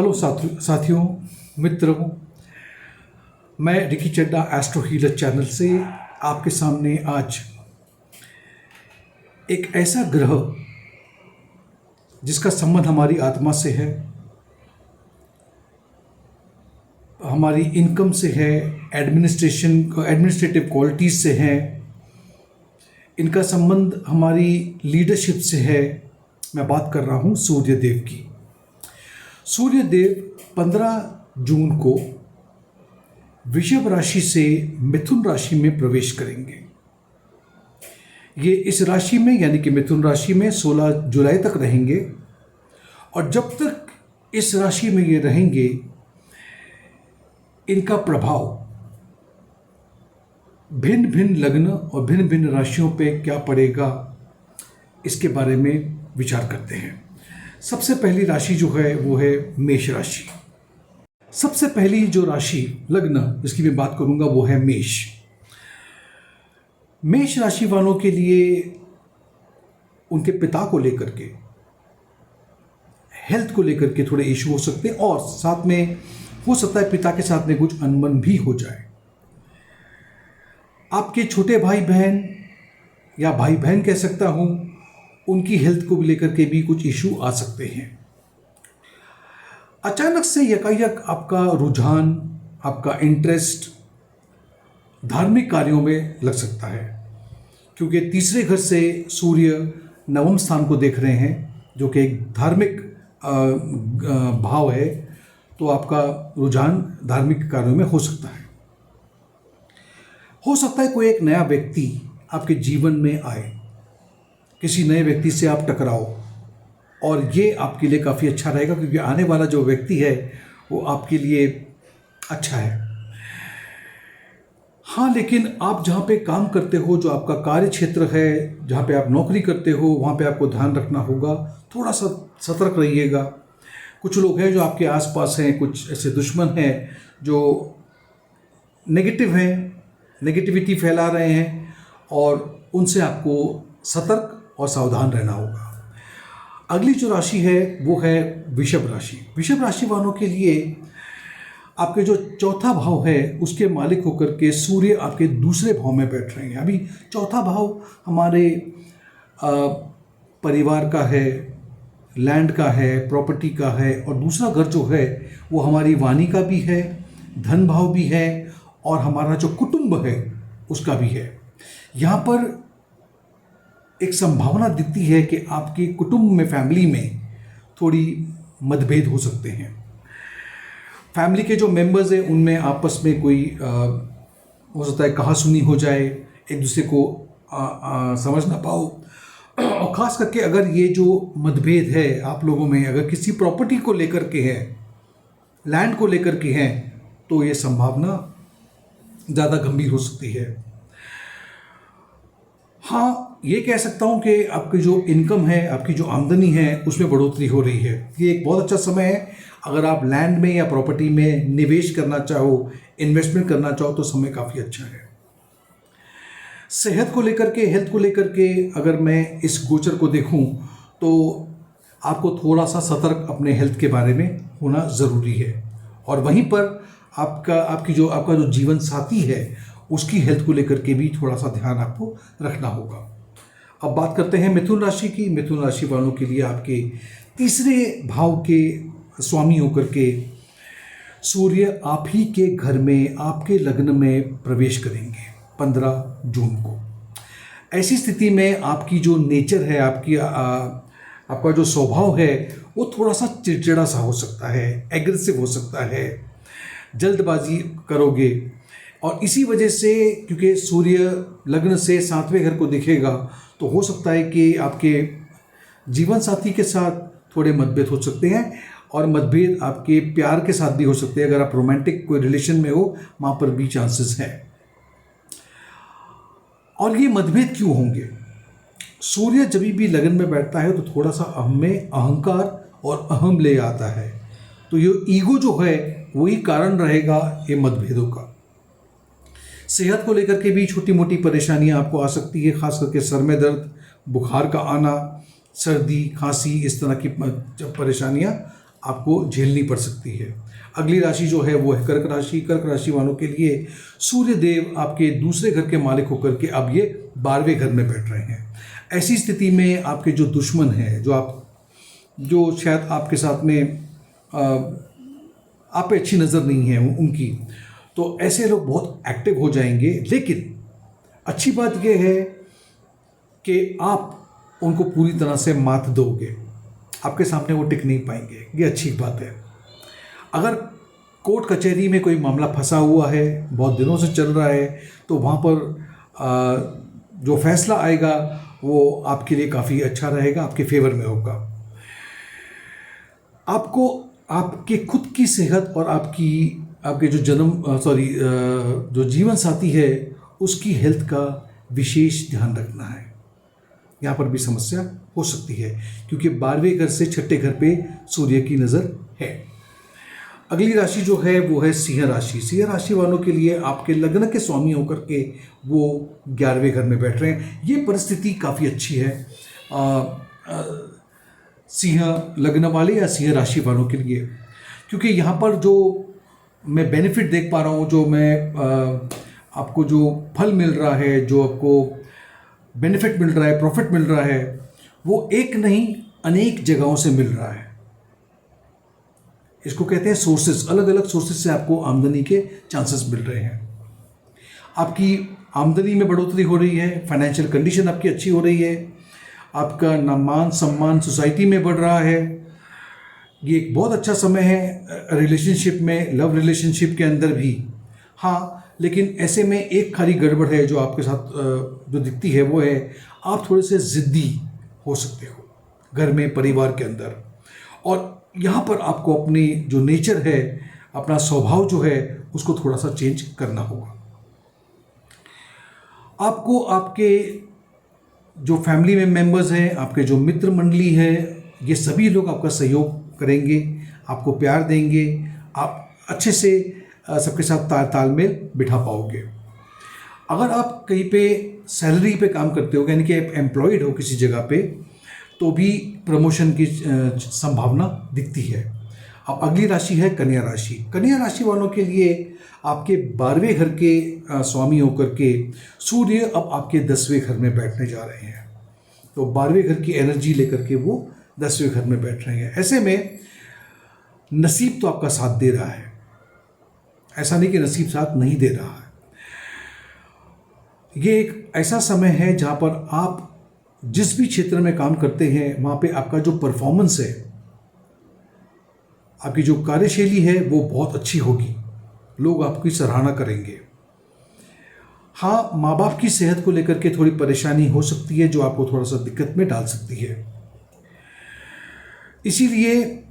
Hello साथियों, मित्रों, मैं रिकी चड्डा एस्ट्रो हीलर चैनल से आपके सामने आज एक ऐसा ग्रह जिसका संबंध हमारी आत्मा से है, हमारी इनकम से है, एडमिनिस्ट्रेटिव क्वालिटीज़ से है, इनका संबंध हमारी लीडरशिप से है। मैं बात कर रहा हूँ सूर्य देव की। सूर्य देव 15 जून को वृषभ राशि से मिथुन राशि में प्रवेश करेंगे। ये इस राशि में यानी कि मिथुन राशि में 16 जुलाई तक रहेंगे और जब तक इस राशि में ये रहेंगे इनका प्रभाव भिन्न भिन्न लग्न और भिन्न भिन्न राशियों पे क्या पड़ेगा, इसके बारे में विचार करते हैं। सबसे पहली राशि जो है वो है मेष राशि। सबसे पहली जो राशि लग्न जिसकी मैं बात करूंगा वो है मेष। मेष राशि वालों के लिए उनके पिता को लेकर के, हेल्थ को लेकर के थोड़े इशू हो सकते हैं और साथ में हो सकता है पिता के साथ में कुछ अनबन भी हो जाए। आपके छोटे भाई बहन या भाई बहन कह सकता हूं, उनकी हेल्थ को लेकर के भी कुछ इशू आ सकते हैं। अचानक से यकायक आपका रुझान, आपका इंटरेस्ट धार्मिक कार्यों में लग सकता है, क्योंकि तीसरे घर से सूर्य नवम स्थान को देख रहे हैं जो कि एक धार्मिक भाव है, तो आपका रुझान धार्मिक कार्यों में हो सकता है। हो सकता है कोई एक नया व्यक्ति आपके जीवन में आए, किसी नए व्यक्ति से आप टकराओ और ये आपके लिए काफ़ी अच्छा रहेगा, क्योंकि आने वाला जो व्यक्ति है वो आपके लिए अच्छा है। हाँ, लेकिन आप जहाँ पे काम करते हो, जो आपका कार्य क्षेत्र है, जहाँ पे आप नौकरी करते हो, वहाँ पे आपको ध्यान रखना होगा, थोड़ा सा सतर्क रहिएगा। कुछ लोग हैं जो आपके आसपास हैं, कुछ ऐसे दुश्मन हैं जो नेगेटिव हैं, नेगेटिविटी फैला रहे हैं और उनसे आपको सतर्क और सावधान रहना होगा। अगली जो राशि है वो है वृषभ राशि। वृषभ राशि वालों के लिए आपके जो चौथा भाव है उसके मालिक होकर के सूर्य आपके दूसरे भाव में बैठ रहे हैं। अभी चौथा भाव हमारे परिवार का है, लैंड का है, प्रॉपर्टी का है, और दूसरा घर जो है वो हमारी वाणी का भी है, धन भाव भी है और हमारा जो कुटुंब है उसका भी है। यहाँ पर एक संभावना दिखती है कि आपके कुटुंब में, फैमिली में थोड़ी मतभेद हो सकते हैं। फैमिली के जो मेंबर्स हैं उनमें आपस में कोई हो सकता है कहासुनी हो जाए, एक दूसरे को समझ ना पाओ। और ख़ास करके अगर ये जो मतभेद है आप लोगों में अगर किसी प्रॉपर्टी को लेकर के है, लैंड को लेकर के हैं, तो ये संभावना ज़्यादा गंभीर हो सकती है। हाँ, ये कह सकता हूँ कि आपकी जो इनकम है, आपकी जो आमदनी है, उसमें बढ़ोतरी हो रही है। ये एक बहुत अच्छा समय है। अगर आप लैंड में या प्रॉपर्टी में निवेश करना चाहो, इन्वेस्टमेंट करना चाहो, तो समय काफ़ी अच्छा है। सेहत को लेकर के, हेल्थ को लेकर के अगर मैं इस गोचर को देखूं तो आपको थोड़ा सा सतर्क अपने हेल्थ के बारे में होना ज़रूरी है। और वहीं पर आपका जो जीवन साथी है उसकी हेल्थ को लेकर के भी थोड़ा सा ध्यान आपको रखना होगा। अब बात करते हैं मिथुन राशि की। मिथुन राशि वालों के लिए आपके तीसरे भाव के स्वामी होकर के सूर्य आप ही के घर में, आपके लग्न में प्रवेश करेंगे 15 जून को। ऐसी स्थिति में आपकी जो नेचर है, आपका जो स्वभाव है वो थोड़ा सा चिड़चिड़ा सा हो सकता है, एग्रेसिव हो सकता है, जल्दबाजी करोगे। और इसी वजह से, क्योंकि सूर्य लग्न से 7वें घर को दिखेगा, तो हो सकता है कि आपके जीवन साथी के साथ थोड़े मतभेद हो सकते हैं और मतभेद आपके प्यार के साथ भी हो सकते हैं। अगर आप रोमांटिक कोई रिलेशन में हो, वहाँ पर भी चांसेस हैं। और ये मतभेद क्यों होंगे? सूर्य जब भी लगन में बैठता है तो थोड़ा सा हम में अहंकार और अहम ले आता है, तो ये ईगो जो है वही कारण रहेगा ये मतभेदों का। सेहत को लेकर के भी छोटी मोटी परेशानियां आपको आ सकती है, खास करके सर में दर्द, बुखार का आना, सर्दी, खांसी, इस तरह की परेशानियां आपको झेलनी पड़ सकती है। अगली राशि जो है वो है कर्क राशि। कर्क राशि वालों के लिए सूर्य देव आपके दूसरे घर के मालिक होकर के अब ये 12वें घर में बैठ रहे हैं। ऐसी स्थिति में आपके जो दुश्मन हैं, जो शायद आपके साथ में आप पे अच्छी नज़र नहीं है उनकी, तो ऐसे लोग बहुत एक्टिव हो जाएंगे। लेकिन अच्छी बात यह है कि आप उनको पूरी तरह से मात दोगे, आपके सामने वो टिक नहीं पाएंगे, ये अच्छी बात है। अगर कोर्ट कचहरी में कोई मामला फंसा हुआ है, बहुत दिनों से चल रहा है, तो वहाँ पर जो फैसला आएगा वो आपके लिए काफ़ी अच्छा रहेगा, आपके फेवर में होगा। आपको आपके खुद की सेहत और आपके जो जीवन साथी है उसकी हेल्थ का विशेष ध्यान रखना है। यहाँ पर भी समस्या हो सकती है क्योंकि 12वें घर से छठे घर पे सूर्य की नज़र है। अगली राशि जो है वो है सिंह राशि। सिंह राशि वालों के लिए आपके लग्न के स्वामी होकर के वो 11वें घर में बैठ रहे हैं। ये परिस्थिति काफ़ी अच्छी है सिंह लग्न वाले या सिंह राशि वालों के लिए, क्योंकि यहाँ पर जो मैं बेनिफिट देख पा रहा हूँ, जो मैं आपको जो फल मिल रहा है, जो आपको बेनिफिट मिल रहा है, प्रॉफिट मिल रहा है, वो एक नहीं अनेक जगहों से मिल रहा है। इसको कहते हैं सोर्सेस, अलग अलग सोर्सेस से आपको आमदनी के चांसेस मिल रहे हैं। आपकी आमदनी में बढ़ोतरी हो रही है, फाइनेंशियल कंडीशन आपकी अच्छी हो रही है, आपका मान सम्मान सोसाइटी में बढ़ रहा है। ये एक बहुत अच्छा समय है रिलेशनशिप में, लव रिलेशनशिप के अंदर भी। हाँ, लेकिन ऐसे में एक खाली गड़बड़ है जो आपके साथ जो दिखती है, वो है आप थोड़े से ज़िद्दी हो सकते हो घर में, परिवार के अंदर। और यहाँ पर आपको अपनी जो नेचर है, अपना स्वभाव जो है, उसको थोड़ा सा चेंज करना होगा। आपको आपके जो फैमिली में मेंबर्स हैं, आपके जो मित्र मंडली है, ये सभी लोग आपका सहयोग करेंगे, आपको प्यार देंगे, आप अच्छे से सबके साथ तालमेल बिठा पाओगे। अगर आप कहीं पे सैलरी पे काम करते हो, यानी कि आप एम्प्लॉयड हो किसी जगह पे, तो भी प्रमोशन की संभावना दिखती है। अब अगली राशि है कन्या राशि। कन्या राशि वालों के लिए आपके 12वें घर के स्वामी होकर के सूर्य अब आपके 10वें घर में बैठने जा रहे हैं। तो 12वें घर की एनर्जी लेकर के वो 10वें घर में बैठ रहे हैं। ऐसे में नसीब तो आपका साथ दे रहा है, ऐसा नहीं कि नसीब साथ नहीं दे रहा है। ये एक ऐसा समय है जहाँ पर आप जिस भी क्षेत्र में काम करते हैं, वहाँ पे आपका जो परफॉर्मेंस है, आपकी जो कार्यशैली है, वो बहुत अच्छी होगी, लोग आपकी सराहना करेंगे। हाँ, माँ बाप की सेहत को लेकर के थोड़ी परेशानी हो सकती है जो आपको थोड़ा सा दिक्कत में डाल सकती है। इसीलिए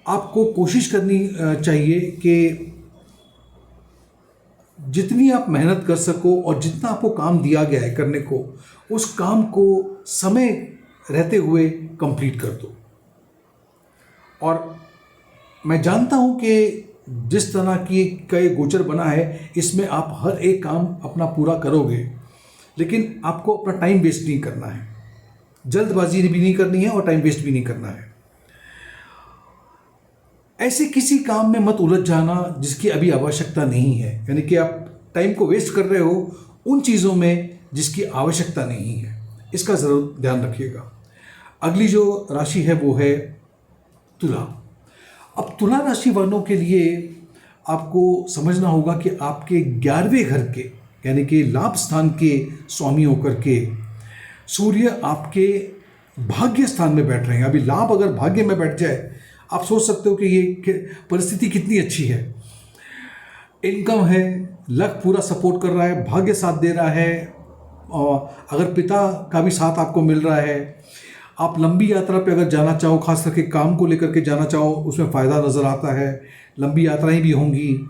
आपको कोशिश करनी चाहिए कि जितनी आप मेहनत कर सको और जितना आपको काम दिया गया है करने को, उस काम को समय रहते हुए कंप्लीट कर दो। और मैं जानता हूं कि जिस तरह की का ये गोचर बना है, इसमें आप हर एक काम अपना पूरा करोगे, लेकिन आपको अपना टाइम वेस्ट नहीं करना है, जल्दबाजी भी नहीं करनी है और टाइम वेस्ट भी नहीं करना है। ऐसे किसी काम में मत उलझ जाना जिसकी अभी आवश्यकता नहीं है, यानी कि आप टाइम को वेस्ट कर रहे हो उन चीज़ों में जिसकी आवश्यकता नहीं है, इसका ज़रूर ध्यान रखिएगा। अगली जो राशि है वो है तुला। अब तुला राशि वालों के लिए आपको समझना होगा कि आपके 11वें घर के, यानी कि लाभ स्थान के स्वामी होकर के सूर्य आपके भाग्य स्थान में बैठ रहे हैं। अभी लाभ अगर भाग्य में बैठ जाए, आप सोच सकते हो कि ये परिस्थिति कितनी अच्छी है। इनकम है, लक पूरा सपोर्ट कर रहा है, भाग्य साथ दे रहा है, और अगर पिता का भी साथ आपको मिल रहा है, आप लंबी यात्रा पे अगर जाना चाहो, खास करके काम को लेकर के जाना चाहो, उसमें फ़ायदा नज़र आता है, लंबी यात्राएं भी होंगी।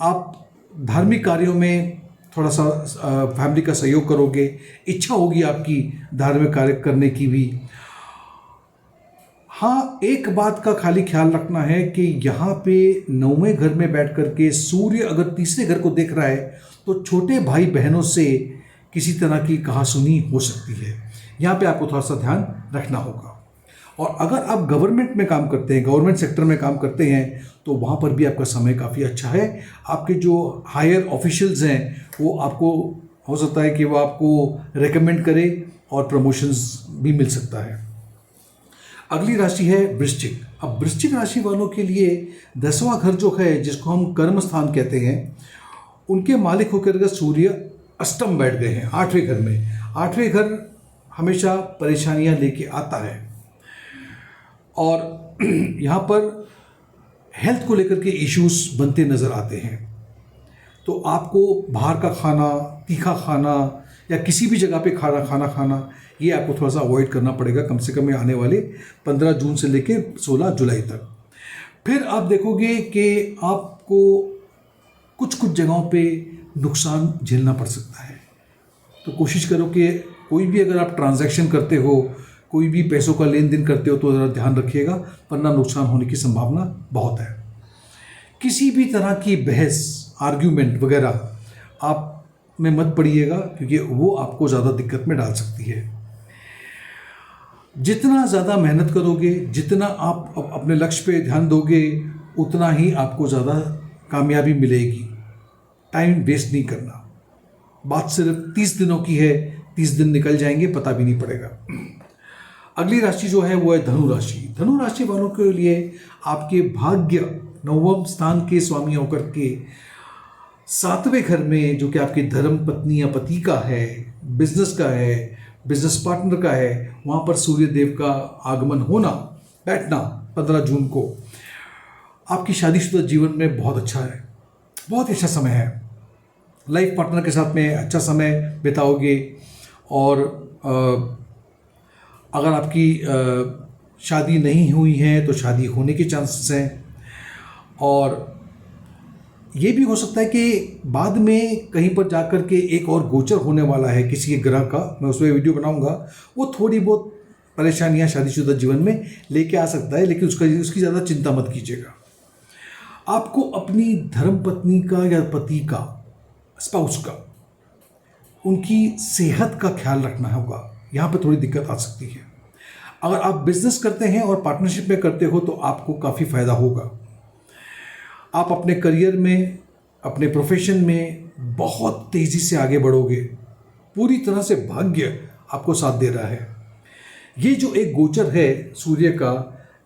आप धार्मिक कार्यों में थोड़ा सा फैमिली का सहयोग करोगे, इच्छा होगी आपकी धार्मिक कार्य करने की भी। हाँ, एक बात का खाली ख्याल रखना है कि यहाँ पे 9वें घर में बैठ कर के सूर्य अगर तीसरे घर को देख रहा है, तो छोटे भाई बहनों से किसी तरह की कहासुनी हो सकती है। यहाँ पे आपको थोड़ा सा ध्यान रखना होगा। और अगर आप गवर्नमेंट में काम करते हैं, गवर्नमेंट सेक्टर में काम करते हैं, तो वहाँ पर भी आपका समय काफ़ी अच्छा है। आपके जो हायर ऑफिशियल्स हैं वो आपको हो सकता है कि वो आपको रेकमेंड करे और प्रमोशंस भी मिल सकता है। अगली राशि है वृश्चिक। अब वृश्चिक राशि वालों के लिए 10वां घर जो है, जिसको हम कर्म स्थान कहते हैं, उनके मालिक होकर के सूर्य अष्टम बैठ गए हैं 8वें घर में। 8वें घर हमेशा परेशानियां लेके आता है और यहाँ पर हेल्थ को लेकर के इश्यूज बनते नज़र आते हैं। तो आपको बाहर का खाना, तीखा खाना या किसी भी जगह पे खाना खाना ये आपको थोड़ा सा अवॉइड करना पड़ेगा, कम से कम आने वाले 15 जून से लेके 16 जुलाई तक। फिर आप देखोगे कि आपको कुछ कुछ जगहों पे नुकसान झेलना पड़ सकता है। तो कोशिश करो कि कोई भी अगर आप ट्रांजैक्शन करते हो, कोई भी पैसों का लेन देन करते हो, तो ज़रा ध्यान रखिएगा, वरना नुकसान होने की संभावना बहुत है। किसी भी तरह की बहस, आर्ग्यूमेंट वगैरह आप में मत पड़िएगा, क्योंकि वो आपको ज़्यादा दिक्कत में डाल सकती है। जितना ज़्यादा मेहनत करोगे, जितना आप अपने लक्ष्य पे ध्यान दोगे, उतना ही आपको ज़्यादा कामयाबी मिलेगी। टाइम वेस्ट नहीं करना। बात सिर्फ 30 दिनों की है, 30 दिन निकल जाएंगे, पता भी नहीं पड़ेगा। अगली राशि जो है वो है धनु राशि। धनु राशि वालों के लिए आपके भाग्य 9वें स्थान के स्वामी होकर के 7वें घर में, जो कि आपकी धर्म पत्नी या पति का है, बिजनेस का है, बिजनेस पार्टनर का है, वहाँ पर सूर्य देव का आगमन होना, बैठना 15 जून को आपकी शादीशुदा जीवन में बहुत अच्छा है, बहुत अच्छा समय है। लाइफ पार्टनर के साथ में अच्छा समय बिताओगे और अगर आपकी शादी नहीं हुई है तो शादी होने के चांसेस हैं। और ये भी हो सकता है कि बाद में कहीं पर जाकर के एक और गोचर होने वाला है किसी ग्रह का, मैं उस पर वीडियो बनाऊंगा, वो थोड़ी बहुत परेशानियां शादीशुदा जीवन में लेके आ सकता है, लेकिन उसकी ज़्यादा चिंता मत कीजिएगा। आपको अपनी धर्मपत्नी का या पति का, स्पाउस का, उनकी सेहत का ख्याल रखना होगा। यहाँ पर थोड़ी दिक्कत आ सकती है। अगर आप बिजनेस करते हैं और पार्टनरशिप में करते हो तो आपको काफ़ी फ़ायदा होगा। आप अपने करियर में, अपने प्रोफेशन में बहुत तेज़ी से आगे बढ़ोगे। पूरी तरह से भाग्य आपको साथ दे रहा है। ये जो एक गोचर है सूर्य का,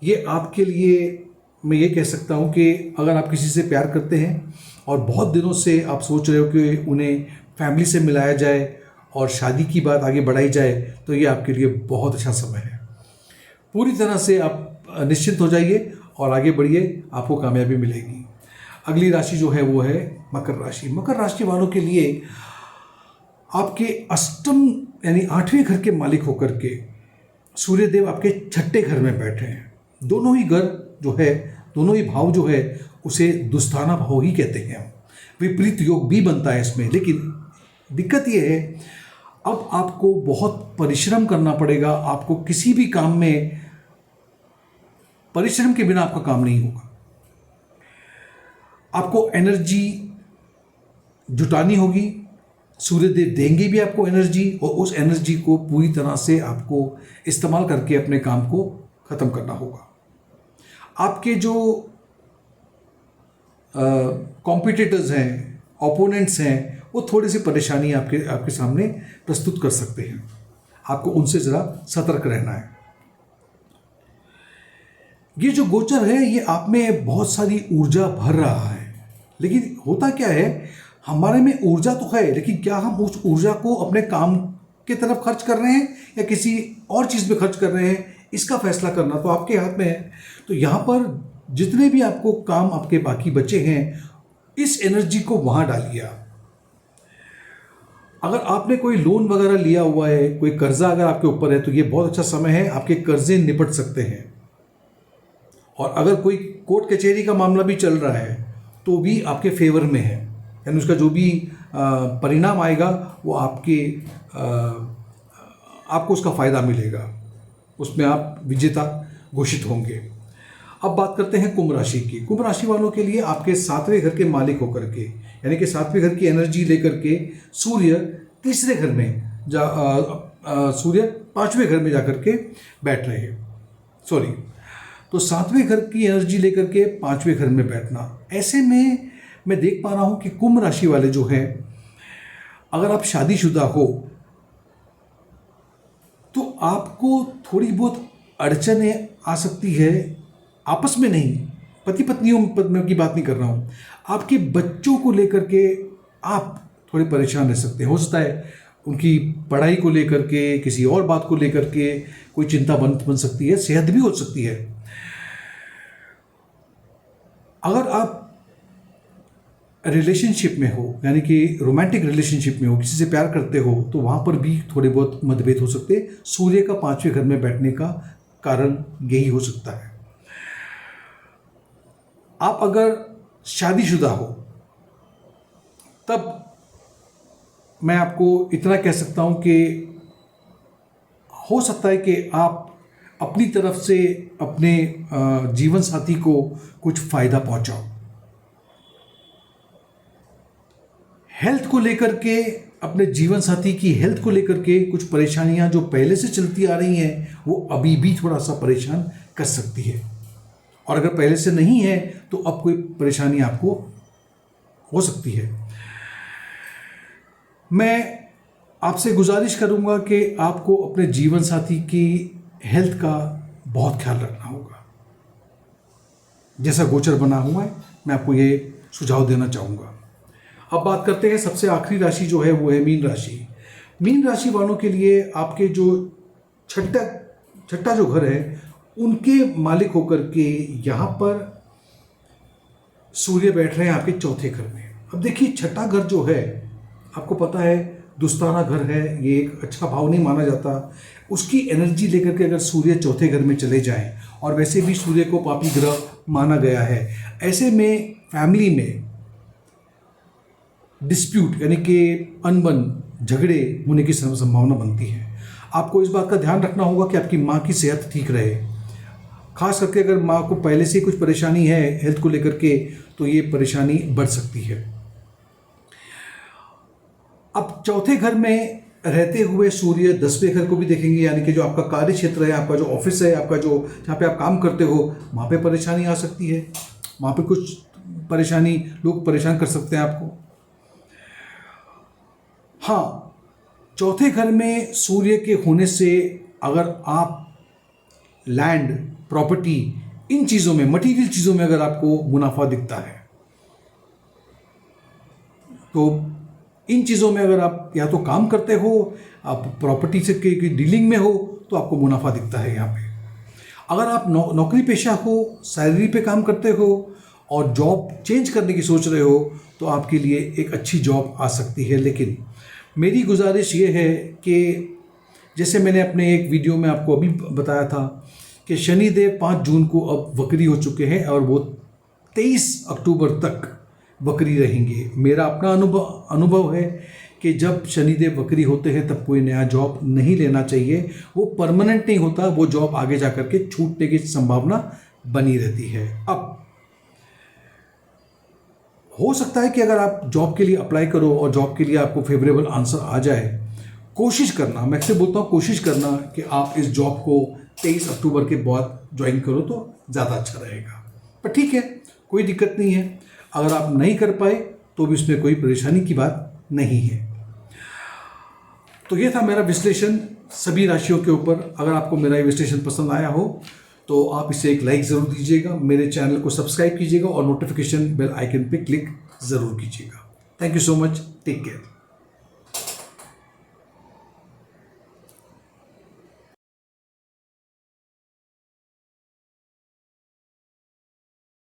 ये आपके लिए, मैं ये कह सकता हूँ कि अगर आप किसी से प्यार करते हैं और बहुत दिनों से आप सोच रहे हो कि उन्हें फैमिली से मिलाया जाए और शादी की बात आगे बढ़ाई जाए, तो ये आपके लिए बहुत अच्छा समय है। पूरी तरह से आप निश्चिंत हो जाइए और आगे बढ़िए, आपको कामयाबी मिलेगी। अगली राशि जो है वो है मकर राशि। मकर राशि वालों के लिए आपके अष्टम यानी 8वें घर के मालिक होकर के सूर्यदेव आपके 6ठे घर में बैठे हैं। दोनों ही घर जो है, दोनों ही भाव जो है, उसे दुस्ताना भाव ही कहते हैं हम। विपरीत योग भी बनता है इसमें, लेकिन दिक्कत ये है अब आपको बहुत परिश्रम करना पड़ेगा। आपको किसी भी काम में परिश्रम के बिना आपका काम नहीं होगा। आपको एनर्जी जुटानी होगी, सूर्यदेव देंगे भी आपको एनर्जी, और उस एनर्जी को पूरी तरह से आपको इस्तेमाल करके अपने काम को ख़त्म करना होगा। आपके जो कॉम्पिटिटर्स हैं, ओपोनेंट्स हैं, वो थोड़ी सी परेशानी आपके सामने प्रस्तुत कर सकते हैं। आपको उनसे ज़रा सतर्क रहना है। ये जो गोचर है ये आप में बहुत सारी ऊर्जा भर रहा है, लेकिन होता क्या है, हमारे में ऊर्जा तो है, लेकिन क्या हम उस ऊर्जा को अपने काम की तरफ खर्च कर रहे हैं या किसी और चीज़ में खर्च कर रहे हैं, इसका फैसला करना तो आपके हाथ में है। तो यहाँ पर जितने भी आपको काम आपके बाकी बचे हैं, इस एनर्जी को वहाँ डालिए आप। अगर आपने कोई लोन वगैरह लिया हुआ है, कोई कर्जा अगर आपके ऊपर है, तो ये बहुत अच्छा समय है, आपके कर्जे निपट सकते हैं। और अगर कोई कोर्ट कचहरी का मामला भी चल रहा है तो भी आपके फेवर में है, यानी उसका जो भी परिणाम आएगा वो आपको उसका फ़ायदा मिलेगा, उसमें आप विजेता घोषित होंगे। अब बात करते हैं कुंभ राशि की। कुंभ राशि वालों के लिए आपके 7वें घर के मालिक होकर के, यानी कि 7वें घर की एनर्जी लेकर के सूर्य 3रे घर में सूर्य 5वें घर में जाकर के बैठ रहे हैं। सॉरी, तो 7वें घर की एनर्जी लेकर के 5वें घर में बैठना, ऐसे में मैं देख पा रहा हूँ कि कुंभ राशि वाले जो हैं, अगर आप शादीशुदा हो तो आपको थोड़ी बहुत अड़चनें आ सकती है, आपस में नहीं, पति पत्नियों की बात नहीं कर रहा हूँ, आपके बच्चों को लेकर के आप थोड़े परेशान रह सकते हैं। हो सकता है उनकी पढ़ाई को लेकर के, किसी और बात को लेकर के कोई चिंता बन सकती है, सेहत भी हो सकती है। अगर आप रिलेशनशिप में हो, यानी कि रोमांटिक रिलेशनशिप में हो, किसी से प्यार करते हो, तो वहाँ पर भी थोड़े बहुत मतभेद हो सकते हैं। सूर्य का 5वें घर में बैठने का कारण यही हो सकता है। आप अगर शादीशुदा हो तब मैं आपको इतना कह सकता हूँ कि हो सकता है कि आप अपनी तरफ से अपने जीवन साथी को कुछ फ़ायदा पहुँचाओ। हेल्थ को लेकर के, अपने जीवन साथी की हेल्थ को लेकर के कुछ परेशानियां जो पहले से चलती आ रही हैं वो अभी भी थोड़ा सा परेशान कर सकती है, और अगर पहले से नहीं है तो अब कोई परेशानी आपको हो सकती है। मैं आपसे गुजारिश करूंगा कि आपको अपने जीवन साथी की हेल्थ का बहुत ख्याल रखना होगा। जैसा गोचर बना हुआ है मैं आपको ये सुझाव देना चाहूँगा। अब बात करते हैं सबसे आखिरी राशि जो है वो है मीन राशि। मीन राशि वालों के लिए आपके जो छठा जो घर है उनके मालिक होकर के यहाँ पर सूर्य बैठ रहे हैं आपके 4थे घर में। अब देखिए, छठा घर जो है आपको पता है दुस्ताना घर है, ये एक अच्छा भाव नहीं माना जाता। उसकी एनर्जी लेकर के अगर सूर्य 4थे घर में चले जाएं, और वैसे भी सूर्य को पापी ग्रह माना गया है, ऐसे में फैमिली में डिस्प्यूट यानी कि अनबन, झगड़े होने की संभावना बनती है। आपको इस बात का ध्यान रखना होगा कि आपकी माँ की सेहत ठीक रहे। खास करके अगर माँ को पहले से कुछ परेशानी है हेल्थ को लेकर के तो ये परेशानी बढ़ सकती है। अब 4थे घर में रहते हुए सूर्य 10वें घर को भी देखेंगे, यानी कि जो आपका कार्य क्षेत्र है, आपका जो ऑफिस है, आपका जो जहाँ पे आप काम करते हो, वहाँ पे परेशानी आ सकती है। वहाँ पे कुछ परेशानी, लोग परेशान कर सकते हैं आपको। हाँ, 4थे घर में सूर्य के होने से अगर आप लैंड, प्रॉपर्टी, इन चीज़ों में, मटेरियल चीज़ों में अगर आपको मुनाफा दिखता है, तो इन चीज़ों में अगर आप या तो काम करते हो, आप प्रॉपर्टी से की डीलिंग में हो, तो आपको मुनाफा दिखता है यहाँ पे। अगर आप नौकरी पेशा हो, सैलरी पे काम करते हो और जॉब चेंज करने की सोच रहे हो, तो आपके लिए एक अच्छी जॉब आ सकती है। लेकिन मेरी गुजारिश ये है कि जैसे मैंने अपने एक वीडियो में आपको अभी बताया था कि शनिदेव 5 जून को अब वक्री हो चुके हैं और वो 23 अक्टूबर तक वक्री रहेंगे। मेरा अपना अनुभव है कि जब शनिदेव वक्री होते हैं तब कोई नया जॉब नहीं लेना चाहिए। वो परमानेंट नहीं होता, वो जॉब आगे जा कर के छूटने की संभावना बनी रहती है। अब हो सकता है कि अगर आप जॉब के लिए अप्लाई करो और जॉब के लिए आपको फेवरेबल आंसर आ जाए, कोशिश करना, मैं अक्सर बोलता हूँ कोशिश करना कि आप इस जॉब को 23 अक्टूबर के बाद ज्वाइन करो तो ज़्यादा अच्छा रहेगा। पर ठीक है, कोई दिक्कत नहीं है। अगर आप नहीं कर पाए तो भी उसमें कोई परेशानी की बात नहीं है। तो ये था मेरा विश्लेषण सभी राशियों के ऊपर। अगर आपको मेरा ये विश्लेषण पसंद आया हो तो आप इसे एक लाइक ज़रूर दीजिएगा, मेरे चैनल को सब्सक्राइब कीजिएगा और नोटिफिकेशन बेल आइकन पे क्लिक ज़रूर कीजिएगा। Thank you so much, take care.